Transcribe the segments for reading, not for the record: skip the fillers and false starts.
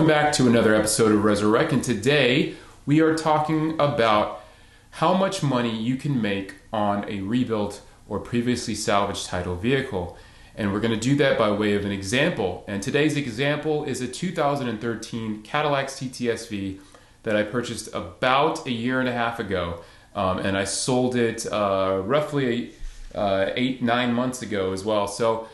back to another episode of Resurrect, and today we are talking about how much money you can make on a rebuilt or previously salvaged title vehicle. And we're going to do that by way of an example. And today's example is a 2013 Cadillac CTS-V that I purchased about a year and a half ago. And I sold it roughly 8-9 months ago as well. So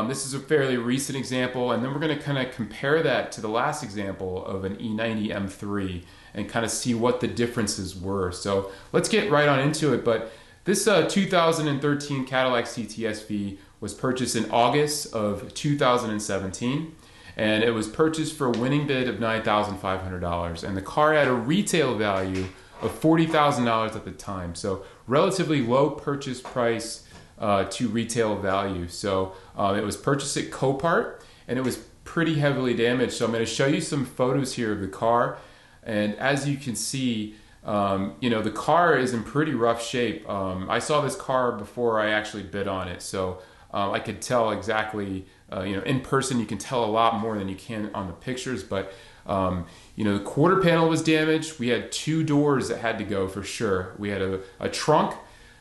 this is a fairly recent example, and then we're going to kind of compare that to the last example of an E90 M3 and kind of see what the differences were. So let's get right on into it. But this 2013 Cadillac CTS-V was purchased in August of 2017, and it was purchased for a winning bid of $9,500, and the car had a retail value of $40,000 at the time. So relatively low purchase price to retail value. So it was purchased at Copart, and it was pretty heavily damaged. So I'm going to show you some photos here of the car, and as you can see, the car is in pretty rough shape. I saw this car before I actually bid on it, so I could tell exactly. In person you can tell a lot more than you can on the pictures, but the quarter panel was damaged. We had 2 doors that had to go for sure. We had a trunk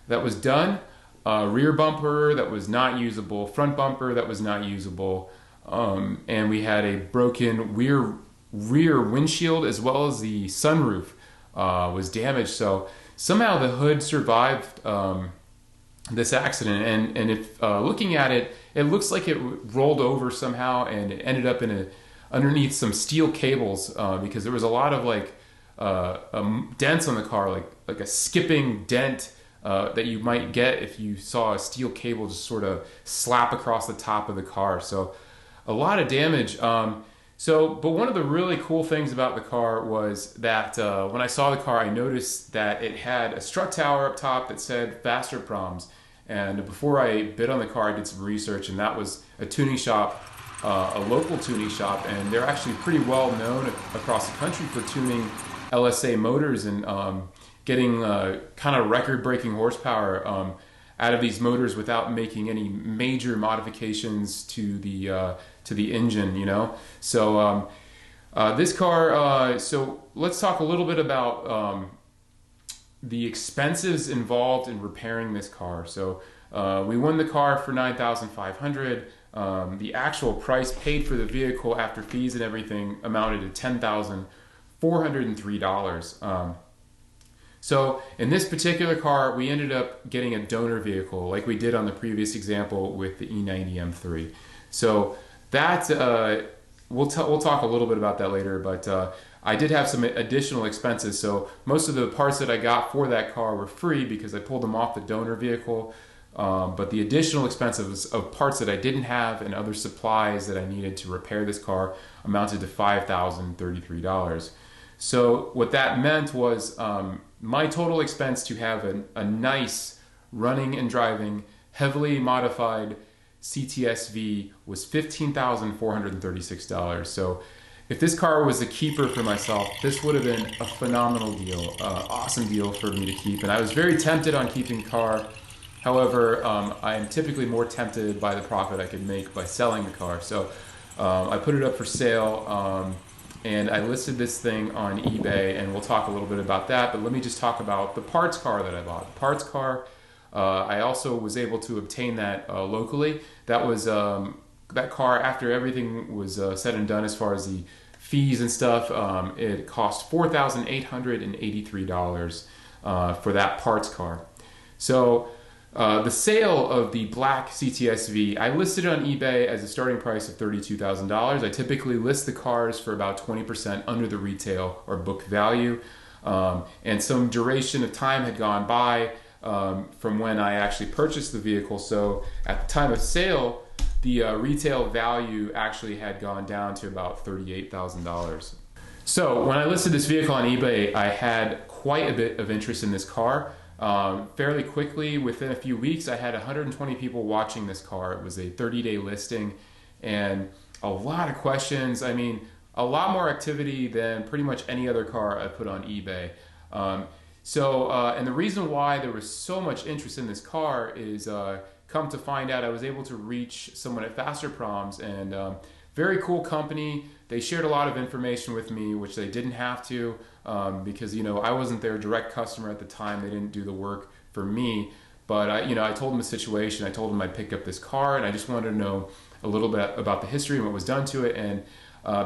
that was done, a rear bumper that was not usable, front bumper that was not usable, and we had a broken rear windshield, as well as the sunroof was damaged. So somehow the hood survived this accident, and if looking at it, it looks like it rolled over somehow, and it ended up underneath some steel cables, because there was a lot of dents on the car, like a skipping dent that you might get if you saw a steel cable just sort of slap across the top of the car. So a lot of damage. But one of the really cool things about the car was that when I saw the car, I noticed that it had a strut tower up top that said FASTERPROMS. And before I bid on the car, I did some research, and that was a tuning shop, a local tuning shop, and they're actually pretty well known across the country for tuning LSA motors and getting kind of record-breaking horsepower out of these motors without making any major modifications to the engine, So this car. So let's talk a little bit about the expenses involved in repairing this car. So we won the car for $9,500. The actual price paid for the vehicle after fees and everything amounted to $10,403. So in this particular car, we ended up getting a donor vehicle like we did on the previous example with the E90 M3. So that, we'll talk a little bit about that later, but I did have some additional expenses. So most of the parts that I got for that car were free because I pulled them off the donor vehicle. But the additional expenses of parts that I didn't have and other supplies that I needed to repair this car amounted to $5,033. So what that meant was my total expense to have a nice running and driving, heavily modified CTS-V was $15,436. So if this car was a keeper for myself, this would have been a phenomenal deal, awesome deal for me to keep. And I was very tempted on keeping the car. However, I am typically more tempted by the profit I could make by selling the car. So I put it up for sale, and I listed this thing on eBay, and we'll talk a little bit about that. But let me just talk about the parts car that I bought. The parts car, I also was able to obtain that locally. That was that car, after everything was said and done as far as the fees and stuff, it cost $4,883 for that parts car. So the sale of the black CTS-V, I listed it on eBay as a starting price of $32,000. I typically list the cars for about 20% under the retail or book value, and some duration of time had gone by from when I actually purchased the vehicle. So at the time of sale, the retail value actually had gone down to about $38,000. So when I listed this vehicle on eBay, I had quite a bit of interest in this car. Fairly quickly, within a few weeks, I had 120 people watching this car. It was a 30-day listing, and a lot of questions. I mean, a lot more activity than pretty much any other car I put on eBay. And the reason why there was so much interest in this car is, come to find out, I was able to reach someone at FASTERPROMS, and very cool company. They shared a lot of information with me, which they didn't have to, because I wasn't their direct customer at the time. They didn't do the work for me. But I told them the situation. I told them I'd pick up this car, and I just wanted to know a little bit about the history and what was done to it. And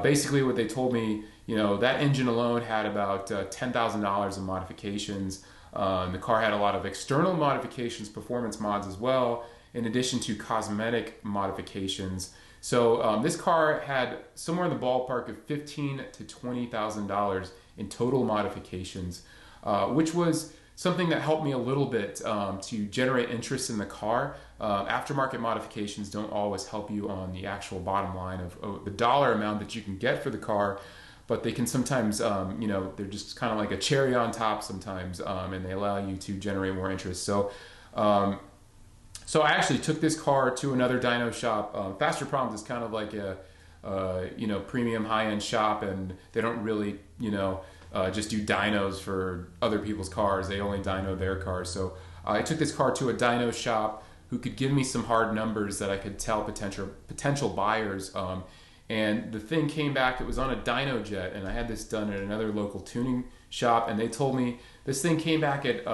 basically, what they told me, that engine alone had about $10,000 in modifications. The car had a lot of external modifications, performance mods as well, in addition to cosmetic modifications. So this car had somewhere in the ballpark of $15,000 to $20,000 in total modifications, which was something that helped me a little bit to generate interest in the car. Aftermarket modifications don't always help you on the actual bottom line of the dollar amount that you can get for the car, but they can sometimes, they're just kind of like a cherry on top sometimes, and they allow you to generate more interest. So I actually took this car to another dyno shop. FASTERPROMS is kind of like a premium high-end shop, and they don't really just do dynos for other people's cars. They only dyno their cars. So I took this car to a dyno shop who could give me some hard numbers that I could tell potential buyers. And the thing came back, it was on a dyno jet, and I had this done at another local tuning shop, and they told me this thing came back at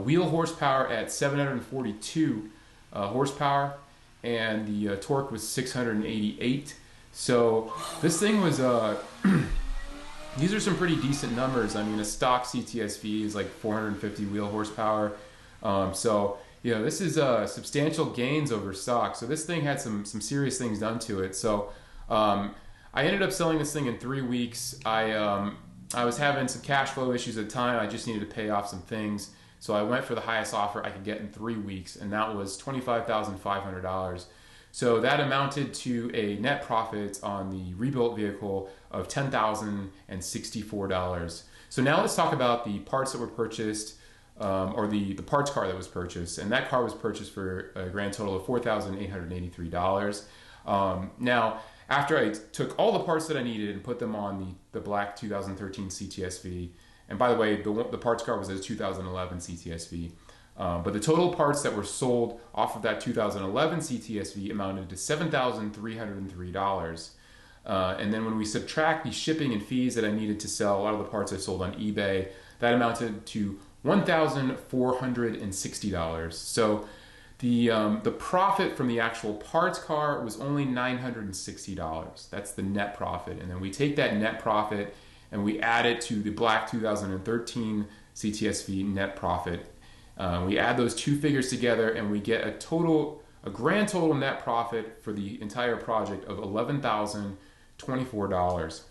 wheel horsepower at 742 horsepower, and the torque was 688. So this thing was these are some pretty decent numbers. I mean, a stock CTS-V is like 450 wheel horsepower. This is substantial gains over stock. So this thing had some serious things done to it. So I ended up selling this thing in 3 weeks. I was having some cash flow issues at the time. I just needed to pay off some things. So I went for the highest offer I could get in 3 weeks, and that was $25,500. So that amounted to a net profit on the rebuilt vehicle of $10,064. So now let's talk about the parts that were purchased, or the parts car that was purchased. And that car was purchased for a grand total of $4,883. Now, after I took all the parts that I needed and put them on the black 2013 CTS-V, and by the way, the parts car was a 2011 CTS-V, but the total parts that were sold off of that 2011 CTS-V amounted to $7,303. And then when we subtract the shipping and fees that I needed to sell, a lot of the parts I sold on eBay, that amounted to $1,460. So the profit from the actual parts car was only $960. That's the net profit. And then we take that net profit and we add it to the black 2013 CTS-V net profit. We add those two figures together and we get a grand total net profit for the entire project of $11,024.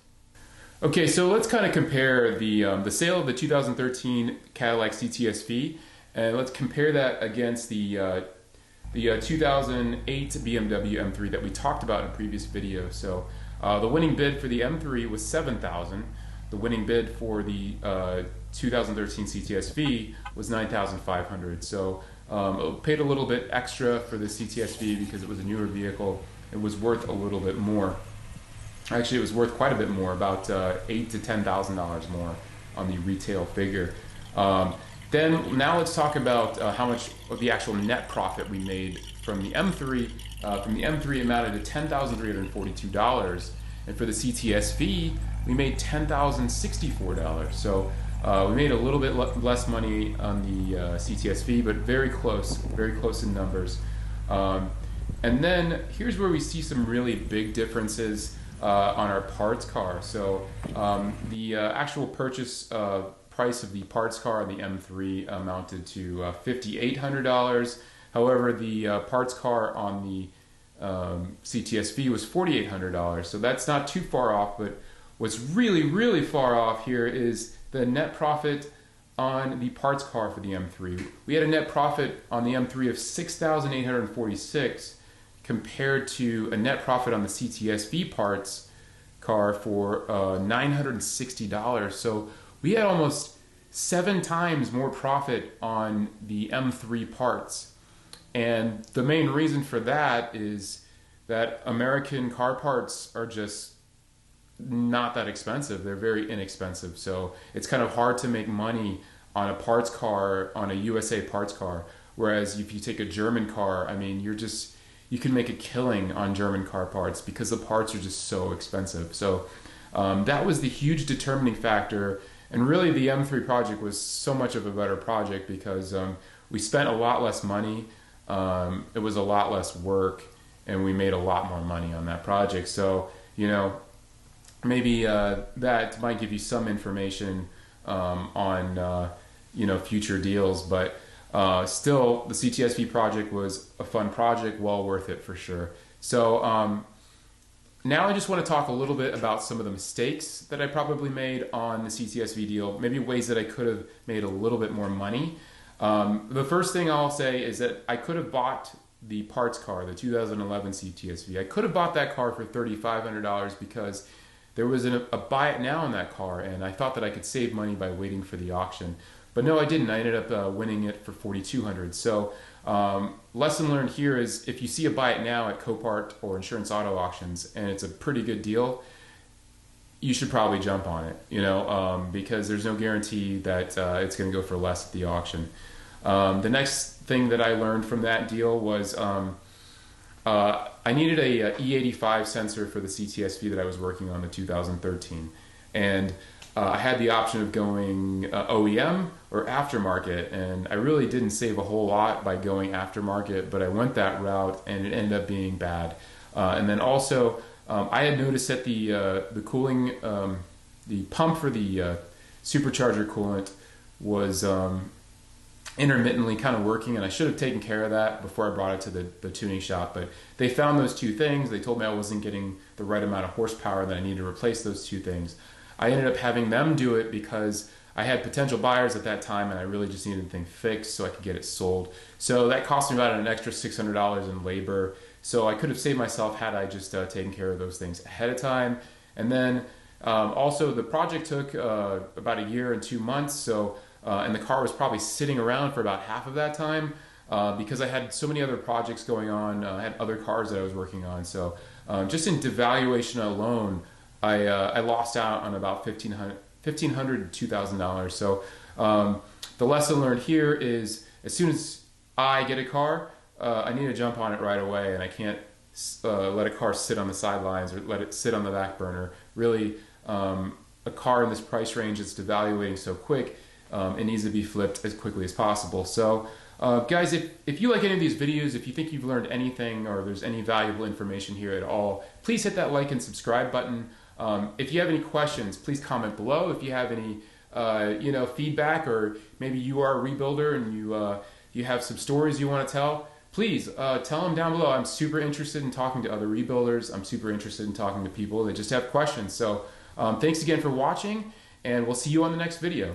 Okay, so let's kind of compare the sale of the 2013 Cadillac CTS-V, and let's compare that against the 2008 BMW M3 that we talked about in a previous video. So the winning bid for the M3 was $7,000. The winning bid for the 2013 CTS-V was $9,500. So paid a little bit extra for the CTS-V because it was a newer vehicle. It was worth a little bit more. Actually, it was worth quite a bit more, about $8,000 to $10,000 more on the retail figure. Then now let's talk about how much of the actual net profit we made from the M3. From the M3 amounted to $10,342, and for the CTS-V we made $10,064. So we made a little bit less money on the CTS-V, but very close in numbers. And then here's where we see some really big differences on our parts car. So the actual purchase price of the parts car on the M3 amounted to $5,800. However, the parts car on the CTS-V was $4,800. So that's not too far off, but what's really far off here is the net profit on the parts car for the M3. We had a net profit on the M3 of $6,846 compared to a net profit on the CTS-V parts car for $960. So we had almost 7 times more profit on the M3 parts. And the main reason for that is that American car parts are just not that expensive. They're very inexpensive. So it's kind of hard to make money on a parts car, on a USA parts car. Whereas if you take a German car, I mean, you can make a killing on German car parts because the parts are just so expensive. So that was the huge determining factor. And really the M3 project was so much of a better project because we spent a lot less money, it was a lot less work, and we made a lot more money on that project. So, you know, maybe that might give you some information on, you know, future deals, but still the CTS-V project was a fun project, well worth it for sure. So now I just want to talk a little bit about some of the mistakes that I probably made on the CTS-V deal, maybe ways that I could have made a little bit more money. The first thing I'll say is that I could have bought the parts car, the 2011 CTS-V. I could have bought that car for $3,500 because there was a buy it now in that car, and I thought that I could save money by waiting for the auction. But no, I didn't. I ended up winning it for $4,200. So lesson learned here is if you see a buy it now at Copart or Insurance Auto Auctions and it's a pretty good deal, you should probably jump on it, you know, because there's no guarantee that it's going to go for less at the auction. The next thing that I learned from that deal was I needed a E85 sensor for the CTS-V that I was working on, the 2013. And I had the option of going OEM or aftermarket, and I really didn't save a whole lot by going aftermarket, but I went that route and it ended up being bad. And then also, I had noticed that the cooling, the pump for the supercharger coolant was intermittently kind of working, and I should have taken care of that before I brought it to the tuning shop. But they found those two things. They told me I wasn't getting the right amount of horsepower, that I needed to replace those two things. I ended up having them do it because I had potential buyers at that time and I really just needed the thing fixed so I could get it sold. So that cost me about an extra $600 in labor. So I could have saved myself had I just taken care of those things ahead of time. And then also the project took about a year and 2 months. So and the car was probably sitting around for about half of that time because I had so many other projects going on. I had other cars that I was working on. So just in devaluation alone, I lost out on about $1,500 to $2,000. So the lesson learned here is as soon as I get a car, I need to jump on it right away, and I can't let a car sit on the sidelines or let it sit on the back burner. Really, a car in this price range is devaluating so quick, it needs to be flipped as quickly as possible. So guys, if you like any of these videos, if you think you've learned anything or there's any valuable information here at all, please hit that like and subscribe button. If you have any questions, please comment below. If you have any you know, feedback, or maybe you are a rebuilder and you have some stories you want to tell, please tell them down below. I'm super interested in talking to other rebuilders. I'm super interested in talking to people that just have questions. So thanks again for watching, and we'll see you on the next video.